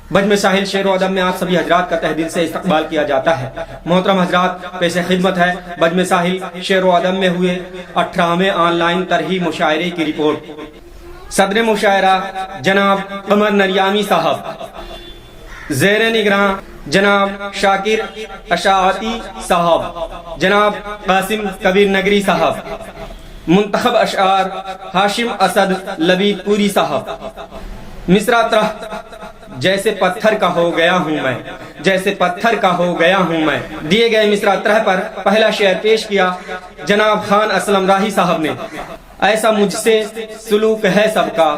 बजम साहिल शेर अदब में आप सभी हजरात का तहे दिल से इस्तकबाल किया जाता है। मोहतरम हजरात, पेश खिदमत है बजम साहिल शेर अदब में हुए 18वें ऑनलाइन तरही मुशायरे की रिपोर्ट। सदर मुशायरा जनाब कमर नरियामी साहब, ज़ेर निगरां जनाब शाकिर अशाअती साहब, जनाब कासिम कबीर नगरी साहब, मुंतखब अशआर हाशिम असद लबीदपुरी साहब। मिसरा तरह जैसे पत्थर का हो गया हूँ मैं, जैसे पत्थर का हो गया हूँ मैं। दिए गए मिसरा तरह पर पहला शेर पेश किया जनाब खान असलम राही साहब ने। ऐसा मुझसे सुलूक है सबका,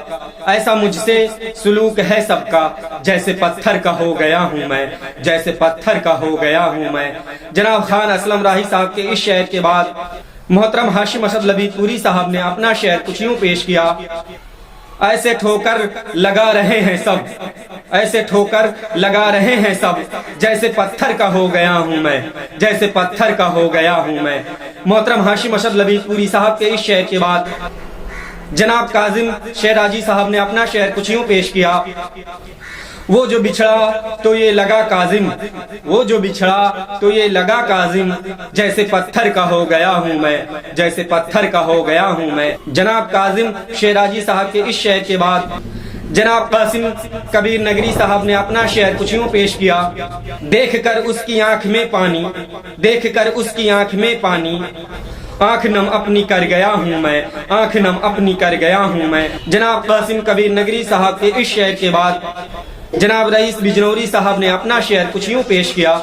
ऐसा मुझसे सुलूक है सबका, जैसे पत्थर का हो गया हूँ मैं, जैसे पत्थर का हो गया हूँ मैं। जनाब खान असलम राही साहब के इस शेर के बाद मोहतरम हाशिम असद लबीदपुरी साहब ने अपना शेर कुछ यूं पेश किया। ऐसे ठोकर लगा रहे हैं सब, ऐसे ठोकर लगा रहे हैं सब, जैसे पत्थर का हो गया हूँ मैं, जैसे पत्थर का हो गया हूँ मैं। मोहतरम हाशिम असद लबीदपुरी साहब के इस शेर के बाद जनाब काजिम शेराजी साहब ने अपना शेर कुछ यूं पेश किया। वो जो बिछड़ा तो ये लगा काजिम, वो जो बिछड़ा तो ये लगा काजिम, जैसे पत्थर का हो गया हूँ मैं, जैसे पत्थर का हो गया हूँ मैं। जनाब काजिम शेराजी साहब के इस शेर के बाद जनाब कासिम कबीर नगरी साहब ने अपना शेर कुछ यूं पेश किया। देख कर उसकी आंख में पानी, देख कर उसकी आंख में पानी, आंख नम अपनी कर गया हूँ मैं, आंख नम अपनी कर गया हूँ मैं। जनाब कासिम कबीर नगरी साहब के इस शेर के बाद जनाब रईस बिजनौरी साहब ने अपना शेर कुछ यूं पेश किया।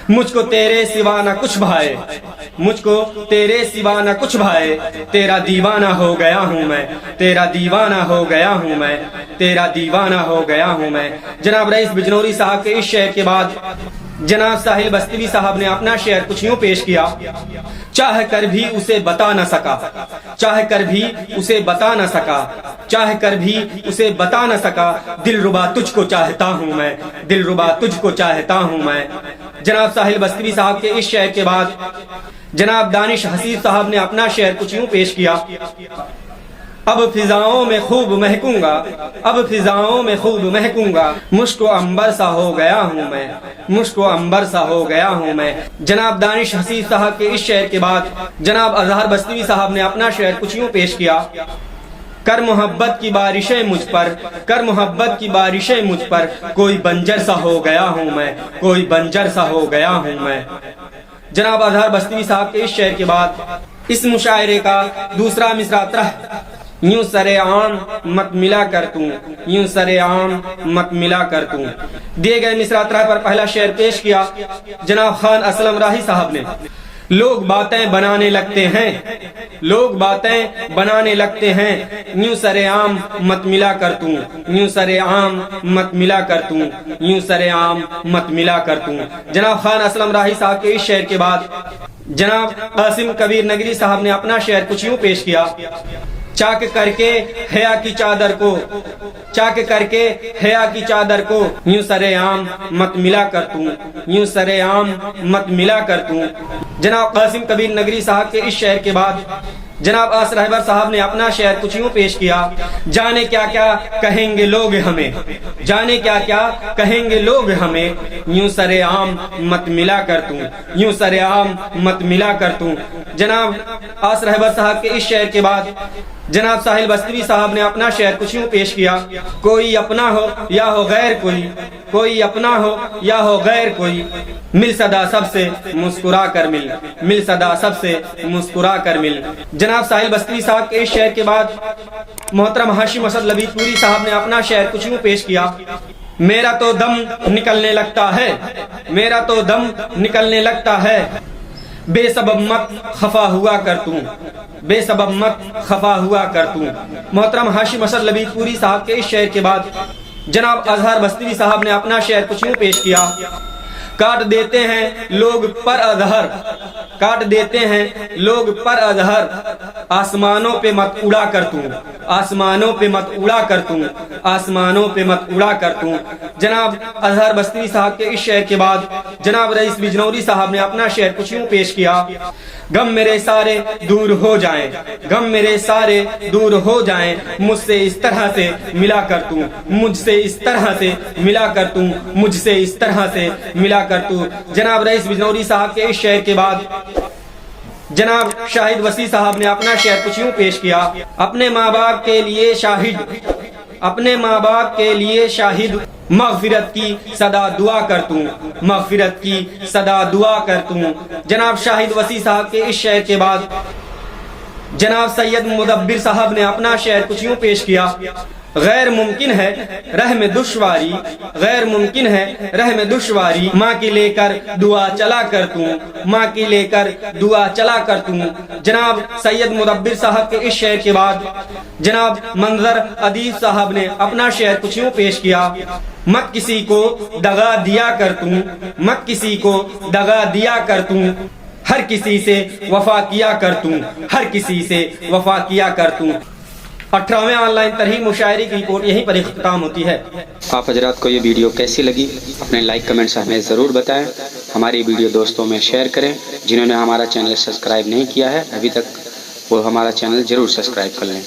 मुझको तेरे सिवा न कुछ भाए, मुझको तेरे सिवा न कुछ भाए, तेरा दीवाना हो गया हूँ मैं, तेरा दीवाना हो गया हूँ मैं, तेरा दीवाना हो गया हूँ मैं। जनाब रईस बिजनौरी साहब के इस शेर के बाद जनाब साहिल बस्ती साहब ने अपना शेर कुछ यूं पेश किया। चाह कर भी उसे बता न सका, चाह कर भी उसे बता न सका, चाह कर भी उसे बता न सका, दिलरुबा तुझको चाहता हूँ मैं, दिलरुबा तुझको चाहता हूँ मैं। जनाब साहिल बस्ती साहब के इस शेर के बाद जनाब दानिश हसीब साहब ने अपना शेर कुछ यूं पेश किया। अब फिजाओं में खूब महकूंगा, अब फिजाओं में खूब महकूंगा, मुझको अंबर सा हो गया हूँ मैं, मुझको अंबर सा हो गया हूँ मैं। जनाब दानिश हसीब साहब के इस शेर के बाद जनाब अजहर बस्ती साहब ने अपना शेर कुछ यूं पेश किया। कर मोहब्बत की बारिशें मुझ पर, कर मोहब्बत की बारिशें मुझ पर, कोई बंजर सा हो गया हूँ मैं, कोई बंजर सा हो गया हूँ मैं। जनाब अजहर बस्ती साहब के इस शेर के बाद इस मुशायरे का दूसरा मिसरा तरह यूं सरे आम मत मिला कर तू, यूं सरे आम मत मिला कर तू। दिए गए मिसरा तरह पर पहला शेर पेश किया जनाब खान असलम राही साहब ने। लोग बातें बनाने लगते हैं, लोग बातें बनाने लगते हैं, यूं सरे आम मत मिला कर तू, यूं सरे आम मत मिला कर तू, यूं सरे आम मत मिला कर तू। जनाब खान असलम राही साहब के इस शेर के बाद जनाब कासिम कबीर नगरी साहब ने अपना शेर कुछ यूं पेश किया। चाक करके हया की चादर को, चाक करके हया की चादर को, यूं सरे आम मत मिला कर तू, यूं सरे आम मत मिला कर तू। जनाब कासिम कबीर नगरी साहब के इस शेर के बाद जनाब आस रहबर साहब ने अपना शेर कुछ यूं पेश किया। जाने क्या क्या कहेंगे लोग हमें, जाने क्या क्या कहेंगे लोग हमें, यूं सरे आम मत मिला कर तू, यूं सरे आम मत मिला कर तू। जनाब आस रहबर साहब के इस शेर के बाद जनाब साहिल बस्ती साहब ने अपना शेर कुछ यूं पेश किया। कोई अपना हो या हो गैर कोई, कोई अपना हो या हो गैर कोई, मिल सदा सबसे मुस्कुरा कर मिल, मिल सदा सबसे मुस्कुरा कर मिल। जनाब साहिल बस्ती साहब के इस शेर के बाद मोहतरम हाशिम असद लबीदपुरी साहब ने अपना शेर कुछ यूं पेश किया। मेरा तो दम निकलने लगता है, मेरा तो दम निकलने लगता है, बेसबब मत खफा हुआ कर तू, बेसबब मत खफा हुआ कर तू। मोहतरम हाशिम असद लबीदपुरी साहब के इस शेर के बाद जनाब अजहर बस्ती साहब ने अपना शेर कुछ यूं पेश किया। काट देते हैं लोग पर अजहर, काट देते हैं लोग पर अजहर, आसमानों पे मत उड़ा कर तू, आसमानों पे मत उड़ा कर तू, आसमानों पे मत उड़ा कर तू। जनाब अजहर बस्ती साहब के इस शेर के बाद जनाब रईस बिजनौरी साहब ने अपना शेर कुछ यूं पेश किया। गम मेरे सारे दूर हो जाएं, गम मेरे सारे दूर हो जाएं, मुझसे इस तरह से मिला कर तू, मुझसे इस तरह से मिला कर तू, मुझसे इस तरह से मिला कर तू। जनाब रईस बिजनौरी साहब के इस शेर के बाद जनाब शाहिद वसी साहब ने अपना शेर कुछ यूं पेश किया। अपने माँ बाप के लिए शाहिद, अपने माँ बाप के लिए शाहिद, मगफिरत की सदा दुआ कर तू, मगफिरत की सदा दुआ कर तू। जनाब शाहिद वसी साहब के इस शेर के बाद जनाब सैयद मुदब्बिर साहब ने अपना शेर कुछ यूं पेश किया। गैर मुमकिन है रह में दुश्वारी, गैर मुमकिन है रह में दुश्वारी, माँ की लेकर दुआ चला कर तू, माँ की लेकर दुआ चला कर तू। जनाब सैयद मुदब्बिर साहब के इस शेर के बाद जनाब मंजर अदीब साहब ने अपना शेर कुछ यूं पेश किया। मत किसी को दगा दिया कर तू, मत किसी को दगा दिया कर तू, हर किसी से वफा किया कर तू, हर किसी से वफा किया कर तू। 18वें ऑनलाइन तरहीब मुशायरे की रिपोर्ट यहीं पर इख्तिताम होती है। आप हजरात को ये वीडियो कैसी लगी अपने लाइक कमेंट से हमें ज़रूर बताएं। हमारी वीडियो दोस्तों में शेयर करें। जिन्होंने हमारा चैनल सब्सक्राइब नहीं किया है अभी तक वो हमारा चैनल ज़रूर सब्सक्राइब कर लें।